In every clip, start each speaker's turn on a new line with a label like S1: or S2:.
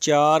S1: 4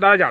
S2: 10,000.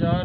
S3: 4